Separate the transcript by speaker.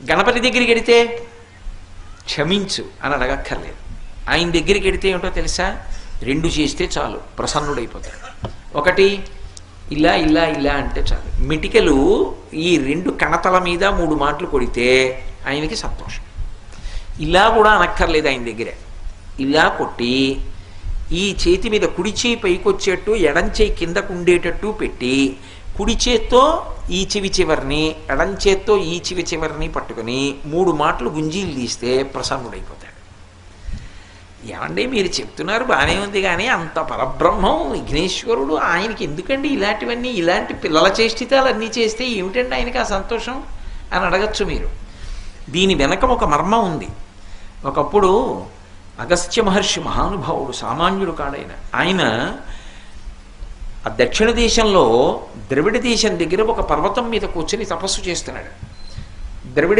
Speaker 1: గణపతి దగ్గరికి వెడితే క్షమించు అని అడగక్కర్లేదు. ఆయన దగ్గరికి వెడితే ఏమిటో తెలుసా, 2 చేస్తే చాలు, ప్రసన్నుడైపోతాడు. ఒకటి ఇలా ఇలా ఇలా అంటే చాలు. మిటికలు ఈ 2 కణతల మీద 3 మాటలు కొడితే ఆయనకి సంతోషం. ఇలా కూడా అనక్కర్లేదు ఆయన దగ్గర. ఇలా కొట్టి ఈ చేతి మీద కుడి చేయి పైకొచ్చేట్టు ఎడం చేయి కిందకు ఉండేటట్టు పెట్టి కుడి చేత్తో ఈ చెవి చివరిని ఎడం చేత్తో ఈ చెవి చివరిని పట్టుకొని 3 మాటలు గుంజీలు తీస్తే ప్రసన్నుడైపోతాడు. ఏమండి మీరు చెప్తున్నారు బాగానే ఉంది, కానీ అంత పరబ్రహ్మం విఘ్నేశ్వరుడు, ఆయనకి ఎందుకండి ఇలాంటివన్నీ, ఇలాంటి పిల్లల చేష్టితాలు అన్నీ చేస్తే ఏమిటండి ఆయనకి ఆ సంతోషం అని అడగచ్చు మీరు. దీని వెనక ఒక మర్మం ఉంది. ఒకప్పుడు అగస్త్య మహర్షి మహానుభావుడు, సామాన్యుడు కాడైన ఆయన ఆ దక్షిణ దేశంలో ద్రవిడ దేశం దగ్గర ఒక పర్వతం మీద కూర్చొని తపస్సు చేస్తున్నాడు. ద్రవిడ